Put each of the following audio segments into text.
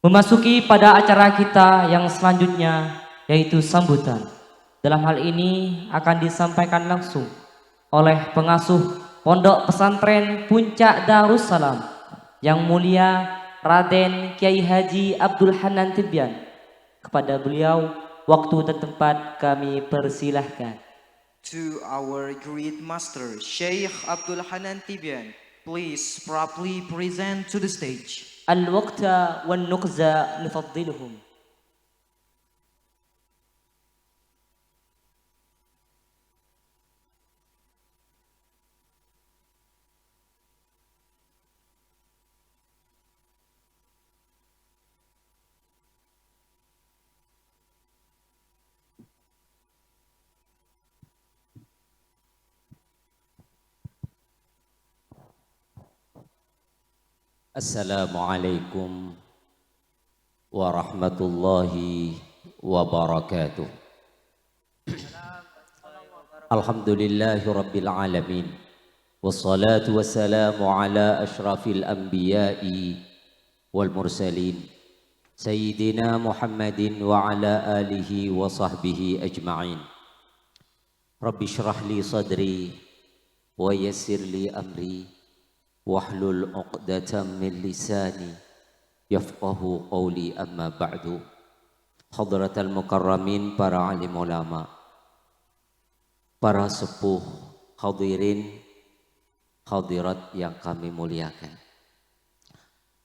Memasuki pada acara kita yang selanjutnya, yaitu sambutan. Dalam hal ini akan disampaikan langsung oleh pengasuh Pondok Pesantren Puncak Darussalam yang mulia Raden Kiai Haji Abdul Hanan Tibyan. Kepada beliau, waktu dan tempat kami persilahkan. To our great master Sheikh Abdul Hanan Tibyan, please properly present to the stage. الوقت والنقزة نفضلهم. Assalamualaikum warahmatullahi wabarakatuh. Alhamdulillahi rabbil alamin. Wassalatu wassalamu ala ashrafil anbiya'i wal mursalin Sayyidina Muhammadin wa ala alihi wa sahbihi ajma'in. Rabbi syrah li sadri wa yassir li amri wahlul 'uqdatam min lisani yafqahu qawli, amma ba'du. Hadratal mukarramin, para alim ulama, para sepuh, hadirin hadirat yang kami muliakan.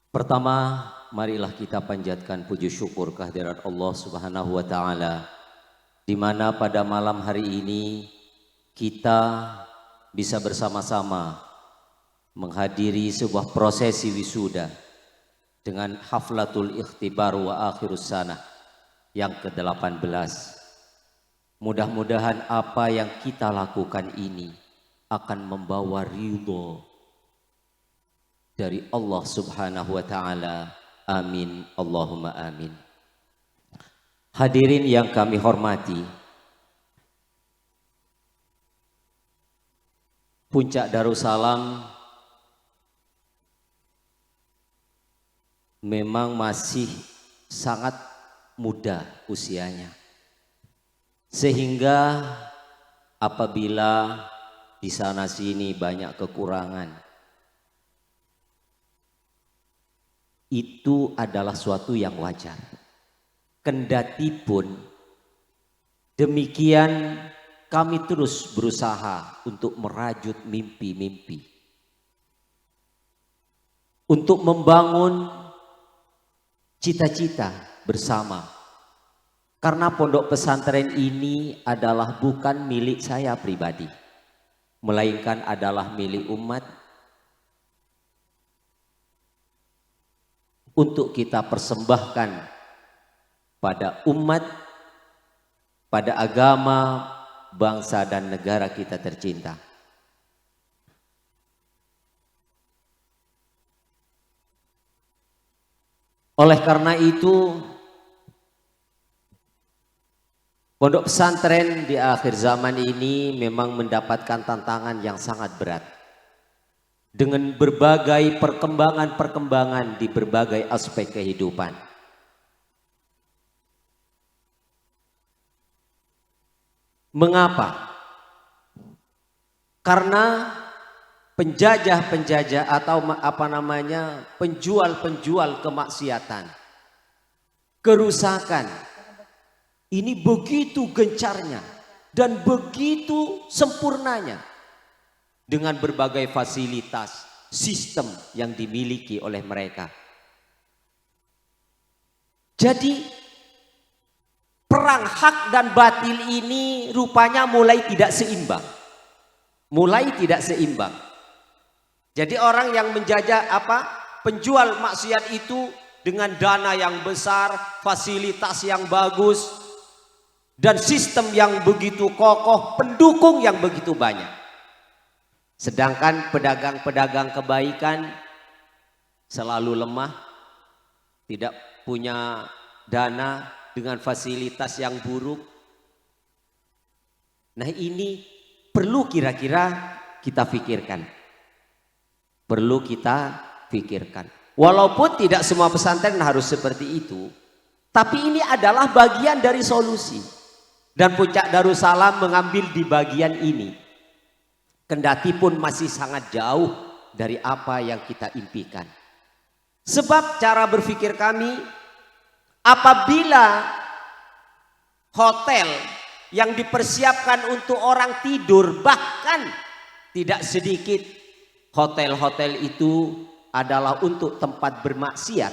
Pertama, marilah kita panjatkan puji syukur kehadirat Allah Subhanahu wa taala, di mana pada malam hari ini kita bisa bersama-sama menghadiri sebuah prosesi wisuda dengan haflatul ikhtibar wa akhirus sanah yang ke-18. Mudah-mudahan apa yang kita lakukan ini akan membawa ridho dari Allah Subhanahu wa taala. Amin, Allahumma amin. Hadirin yang kami hormati, Puncak Darussalam memang masih sangat muda usianya, sehingga apabila di sana sini banyak kekurangan, itu adalah suatu yang wajar. Kendati pun demikian, kami terus berusaha untuk merajut mimpi-mimpi, untuk membangun cita-cita bersama. Karena pondok pesantren ini adalah bukan milik saya pribadi, melainkan adalah milik umat, untuk kita persembahkan pada umat, pada agama, bangsa dan negara kita tercinta. Oleh karena itu, pondok pesantren di akhir zaman ini memang mendapatkan tantangan yang sangat berat, dengan berbagai perkembangan-perkembangan di berbagai aspek kehidupan. Mengapa? Karena penjajah-penjajah atau penjual-penjual kemaksiatan, kerusakan, ini begitu gencarnya dan begitu sempurnanya dengan berbagai fasilitas sistem yang dimiliki oleh mereka. Jadi perang hak dan batil ini rupanya mulai tidak seimbang. Jadi orang yang menjajah penjual maksiat itu dengan dana yang besar, fasilitas yang bagus, dan sistem yang begitu kokoh, pendukung yang begitu banyak. Sedangkan pedagang-pedagang kebaikan selalu lemah, tidak punya dana, dengan fasilitas yang buruk. Nah, ini perlu kira-kira kita pikirkan. Walaupun tidak semua pesantren harus seperti itu, tapi ini adalah bagian dari solusi. Dan Puncak Darussalam mengambil di bagian ini. Kendati pun masih sangat jauh dari apa yang kita impikan. Sebab cara berpikir kami, apabila hotel yang dipersiapkan untuk orang tidur, bahkan tidak sedikit hotel-hotel itu adalah untuk tempat bermaksiat.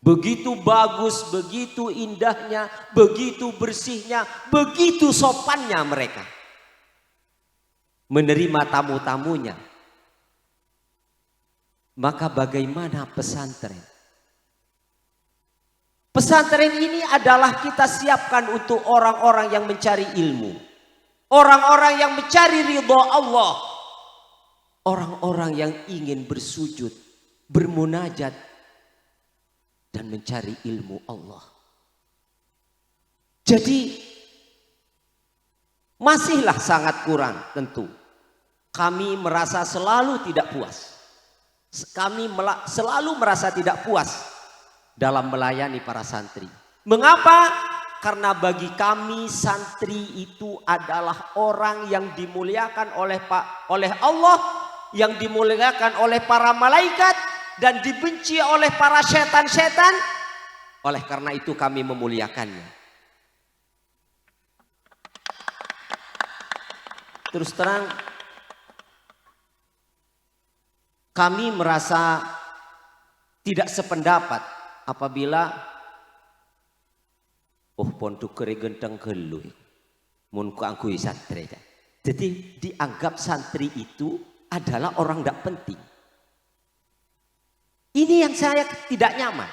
Begitu bagus, begitu indahnya, begitu bersihnya, begitu sopannya mereka menerima tamu-tamunya. Maka bagaimana pesantren? Pesantren ini adalah kita siapkan untuk orang-orang yang mencari ilmu, orang-orang yang mencari ridha Allah, orang-orang yang ingin bersujud, bermunajat, dan mencari ilmu Allah. Jadi masihlah sangat kurang tentu. Kami merasa selalu tidak puas. Kami selalu merasa tidak puas dalam melayani para santri. Mengapa? Karena bagi kami santri itu adalah orang yang dimuliakan oleh Allah, yang dimuliakan oleh para malaikat, dan dibenci oleh para setan-setan. Oleh karena itu kami memuliakannya. Terus terang, kami merasa tidak sependapat apabila pondok kere genteng gelu mun ku angkui santri. Jadi dianggap santri itu adalah orang tidak penting. Ini yang saya tidak nyaman.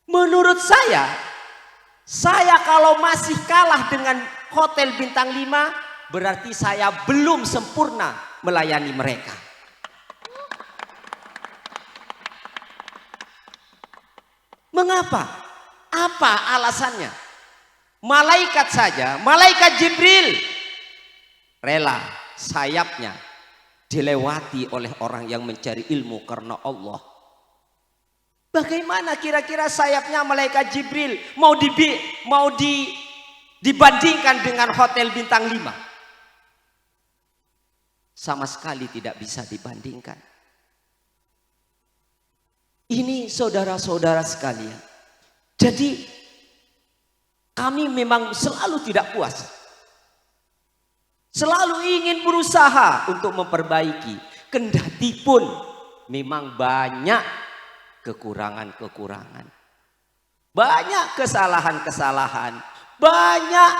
Menurut saya kalau masih kalah dengan hotel bintang 5, berarti saya belum sempurna melayani mereka. Mengapa? Apa alasannya? Malaikat saja, malaikat Jibril rela sayapnya dilewati oleh orang yang mencari ilmu karena Allah. Bagaimana kira-kira sayapnya malaikat Jibril mau dibandingkan dengan hotel bintang 5? Sama sekali tidak bisa dibandingkan. Ini saudara-saudara sekalian. Jadi kami memang selalu tidak puas. Selalu ingin berusaha untuk memperbaiki. Kendati pun memang banyak kekurangan-kekurangan. Banyak kesalahan-kesalahan. Banyak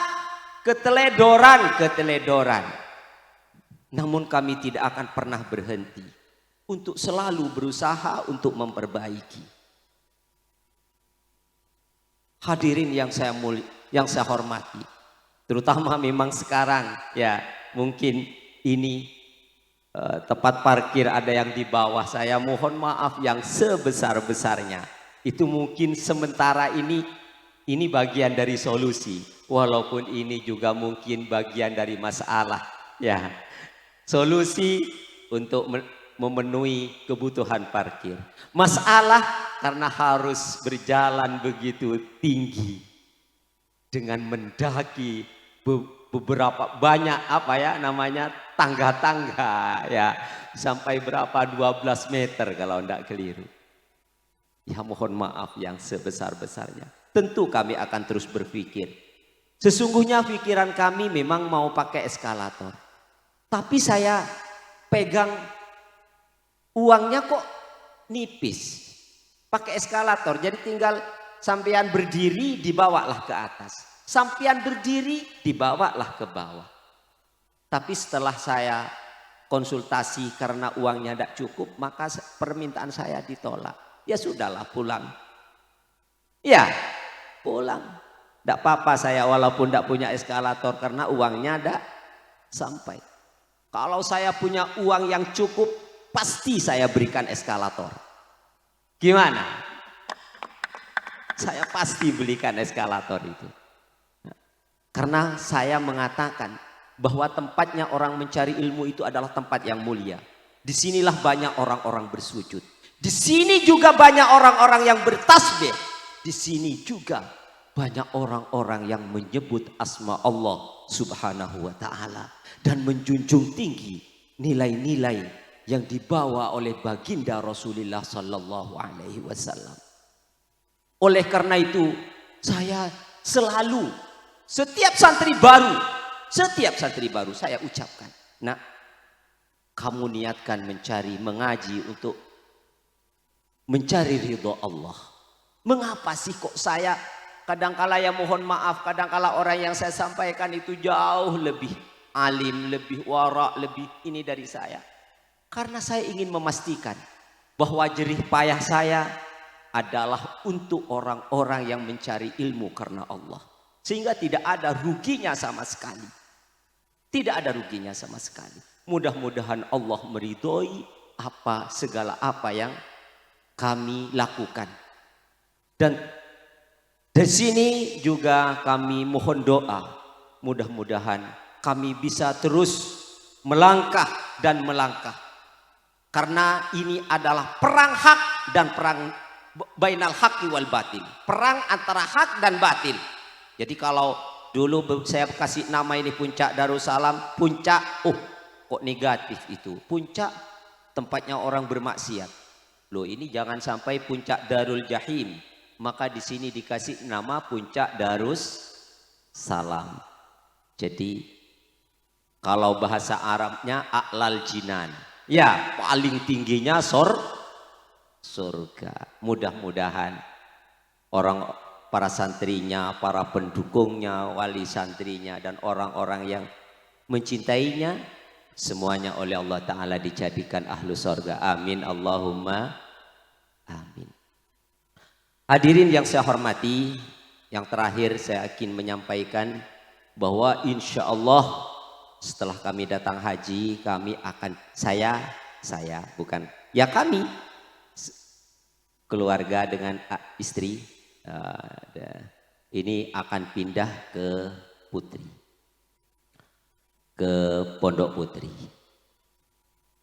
keteledoran-keteledoran. Namun kami tidak akan pernah berhenti untuk selalu berusaha untuk memperbaiki. Hadirin yang saya hormati, terutama memang sekarang ya mungkin ini tempat parkir ada yang di bawah, saya mohon maaf yang sebesar-besarnya. Itu mungkin sementara ini bagian dari solusi, walaupun ini juga mungkin bagian dari masalah ya. Solusi untuk memenuhi kebutuhan parkir. Masalah karena harus berjalan begitu tinggi dengan mendaki beberapa banyak tangga-tangga ya, sampai berapa 12 meter kalau tidak keliru. Ya mohon maaf yang sebesar-besarnya. Tentu kami akan terus berpikir. Sesungguhnya pikiran kami memang mau pakai eskalator. Tapi saya pegang uangnya kok nipis. Pakai eskalator, jadi tinggal sampean berdiri dibawalah ke atas. Sampean berdiri dibawalah ke bawah. Tapi setelah saya konsultasi karena uangnya tidak cukup, maka permintaan saya ditolak. Ya sudahlah pulang. Ya pulang. Tidak apa-apa saya walaupun tidak punya eskalator karena uangnya tidak sampai. Kalau saya punya uang yang cukup, pasti saya berikan eskalator. Gimana? Saya pasti belikan eskalator itu. Karena saya mengatakan bahwa tempatnya orang mencari ilmu itu adalah tempat yang mulia. Disinilah banyak orang-orang bersujud. Di sini juga banyak orang-orang yang bertasbih. Di sini juga banyak orang-orang yang menyebut asma Allah Subhanahu wa taala dan menjunjung tinggi nilai-nilai yang dibawa oleh baginda Rasulullah sallallahu alaihi wasallam. Oleh karena itu, saya selalu setiap santri baru saya ucapkan, "Nak, kamu niatkan mengaji untuk mencari ridho Allah. Mengapa sih kok saya kadangkala ya mohon maaf, kadangkala orang yang saya sampaikan itu jauh lebih alim, lebih wara, lebih ini dari saya. Karena saya ingin memastikan bahwa jerih payah saya adalah untuk orang-orang yang mencari ilmu karena Allah. Sehingga tidak ada ruginya sama sekali. Tidak ada ruginya sama sekali. Mudah-mudahan Allah meridhoi segala apa yang kami lakukan. Dan di sini juga kami mohon doa, mudah-mudahan kami bisa terus melangkah dan melangkah. Karena ini adalah perang hak dan perang bainal haqqi wal batil. Perang antara hak dan batil. Jadi kalau dulu saya kasih nama ini Puncak Darussalam, puncak, kok negatif itu. Puncak tempatnya orang bermaksiat. Loh, ini jangan sampai puncak Darul Jahim. Maka di sini dikasih nama Puncak Darussalam. Jadi kalau bahasa Arabnya a'lal jinan. Ya, paling tingginya surga. Mudah-mudahan para santrinya, para pendukungnya, wali santrinya dan orang-orang yang mencintainya semuanya oleh Allah Ta'ala dijadikan ahlu surga. Amin. Allahumma amin. Hadirin yang saya hormati, yang terakhir saya ingin menyampaikan bahwa insya Allah setelah kami datang haji, kami akan, kami keluarga dengan istri ini akan pindah ke Putri, ke Pondok Putri.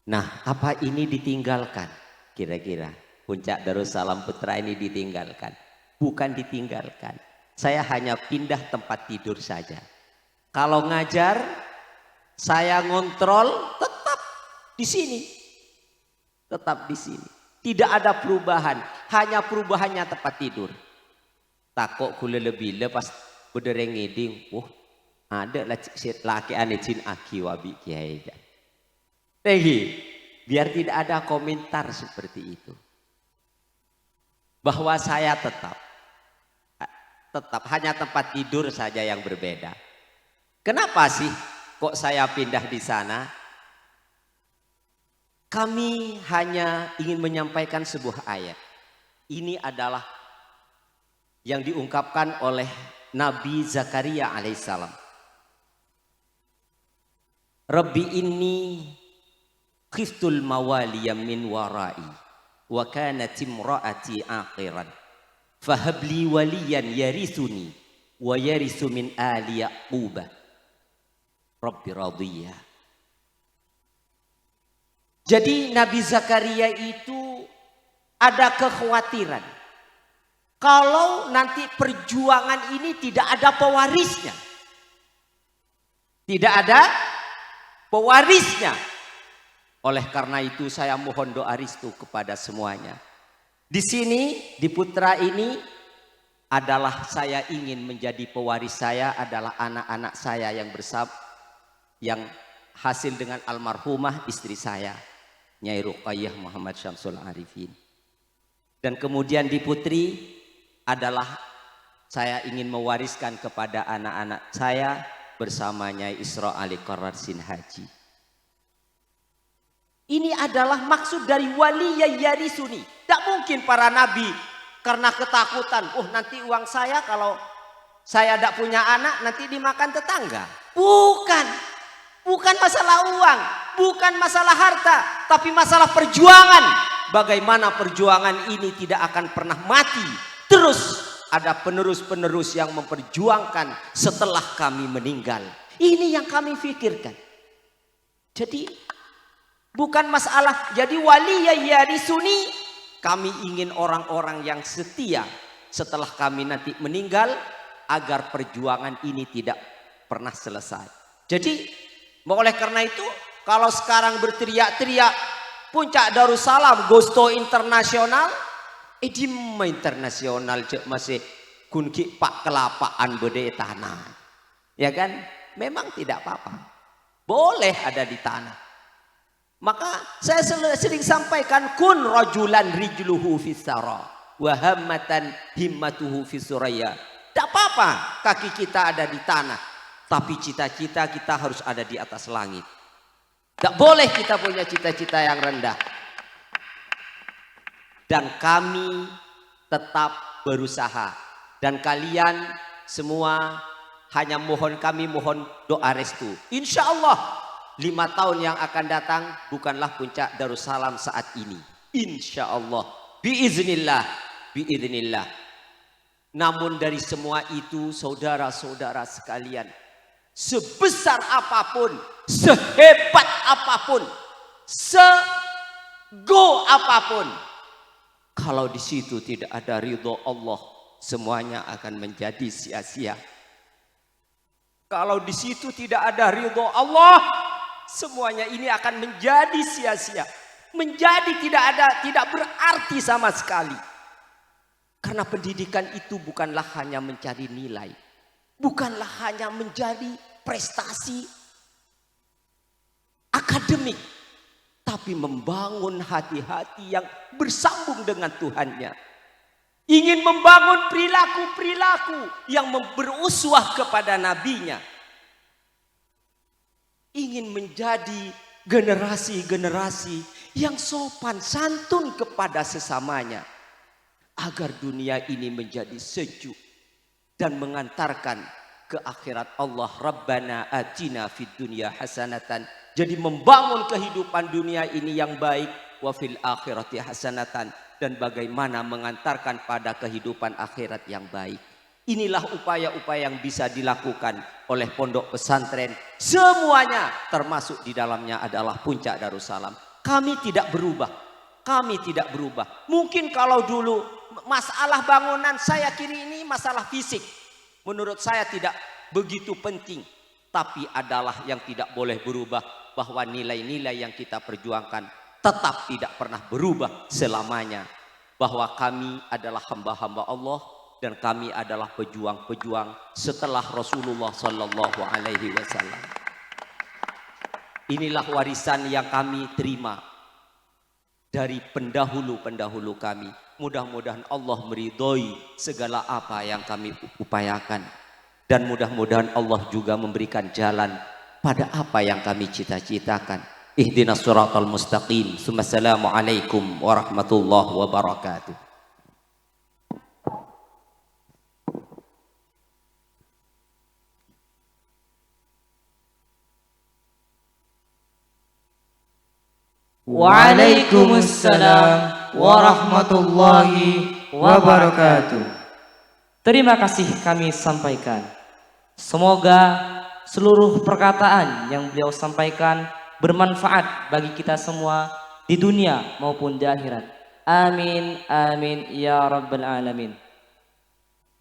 Nah, apa ini ditinggalkan? Kira-kira Puncak Darussalam Putra ini ditinggalkan? Bukan ditinggalkan. Saya hanya pindah tempat tidur saja. Kalau ngajar, saya ngontrol tetap di sini. Tetap di sini. Tidak ada perubahan. Hanya perubahannya tempat tidur. Takut kula lebih lepas bedereng ngiding. Ada laki ane jin aki wabi kiai. Biar tidak ada komentar seperti itu. Bahwa saya tetap hanya tempat tidur saja yang berbeda. Kenapa sih kok saya pindah di sana? Kami hanya ingin menyampaikan sebuah ayat. Ini adalah yang diungkapkan oleh Nabi Zakaria alaihissalam. Rabbi inni khiftul mawaliya min warai wa kanat imraati aqiran fahabli waliyan yarithuni wa yarithu min ali yaquba rabbi radiyya. Jadi Nabi Zakaria itu ada kekhawatiran kalau nanti perjuangan ini tidak ada pewarisnya. Tidak ada pewarisnya. Oleh karena itu saya mohon doa restu kepada semuanya. Di sini di Putra ini adalah saya ingin menjadi pewaris saya adalah anak-anak saya yang hasil dengan almarhumah istri saya Nyai Ruqayyah Muhammad Syamsul Arifin. Dan kemudian di Putri adalah saya ingin mewariskan kepada anak-anak saya bersama Nyai Isra Ali Qararsin Haji. Ini adalah maksud dari wali yarisuni. Tidak mungkin para nabi karena ketakutan, nanti uang saya kalau saya tidak punya anak nanti dimakan tetangga. Bukan masalah uang, bukan masalah harta, tapi masalah perjuangan. Bagaimana perjuangan ini tidak akan pernah mati. Terus ada penerus-penerus yang memperjuangkan setelah kami meninggal. Ini yang kami pikirkan. Jadi bukan masalah jadi wali yarisuni Kami ingin orang-orang yang setia setelah kami nanti meninggal, agar perjuangan ini tidak pernah selesai. Jadi oleh karena itu, kalau sekarang berteriak-teriak Puncak Darussalam Gusto Internasional, di internasional cek masih kunki pak kelapaan bede tanah, ya kan? Memang tidak apa-apa, boleh ada di tanah. Maka saya sering sampaikan, kun rajulan rijluhu fissara wa hammatan himmatuhu fissuraya. Tidak apa-apa kaki kita ada di tanah, tapi cita-cita kita harus ada di atas langit. Tidak boleh kita punya cita-cita yang rendah. Dan kami tetap berusaha. Dan kalian semua hanya kami mohon doa restu. Insya Allah 5 tahun yang akan datang bukanlah Puncak Darussalam saat ini. Insya Allah. Biiznillah. Biiznillah. Namun dari semua itu, saudara-saudara sekalian, sebesar apapun, sehebat apapun, sego apapun, kalau di situ tidak ada ridho Allah, semuanya akan menjadi sia-sia. Kalau di situ tidak ada ridho Allah, semuanya ini akan menjadi sia-sia, menjadi tidak berarti sama sekali. Karena pendidikan itu bukanlah hanya mencari nilai, bukanlah hanya menjadi prestasi akademik, tapi membangun hati-hati yang bersambung dengan Tuhannya. Ingin membangun perilaku-perilaku yang beruswah kepada nabinya. Ingin menjadi generasi-generasi yang sopan santun kepada sesamanya. Agar dunia ini menjadi sejuk dan mengantarkan ke akhirat Allah. Rabbana atina fid dunya hasanatan. Jadi membangun kehidupan dunia ini yang baik, wa fil akhirati hasanatan, dan bagaimana mengantarkan pada kehidupan akhirat yang baik. Inilah upaya-upaya yang bisa dilakukan oleh pondok pesantren. Semuanya termasuk di dalamnya adalah Puncak Darussalam. Kami tidak berubah. Kami tidak berubah. Mungkin kalau dulu masalah bangunan saya kiri ini masalah fisik, menurut saya tidak begitu penting. Tapi adalah yang tidak boleh berubah, bahwa nilai-nilai yang kita perjuangkan tetap tidak pernah berubah selamanya. Bahwa kami adalah hamba-hamba Allah dan kami adalah pejuang-pejuang setelah Rasulullah Sallallahu Alaihi Wasallam. Inilah warisan yang kami terima dari pendahulu-pendahulu kami. Mudah-mudahan Allah meridhoi segala apa yang kami upayakan. Dan mudah-mudahan Allah juga memberikan jalan pada apa yang kami cita-citakan. Ihdinas siratal mustaqim. Assalamualaikum warahmatullahi wabarakatuh. Waalaikumsalam warahmatullahi wabarakatuh. Terima kasih kami sampaikan. Semoga seluruh perkataan yang beliau sampaikan bermanfaat bagi kita semua di dunia maupun di akhirat. Amin, amin, ya rabbal alamin.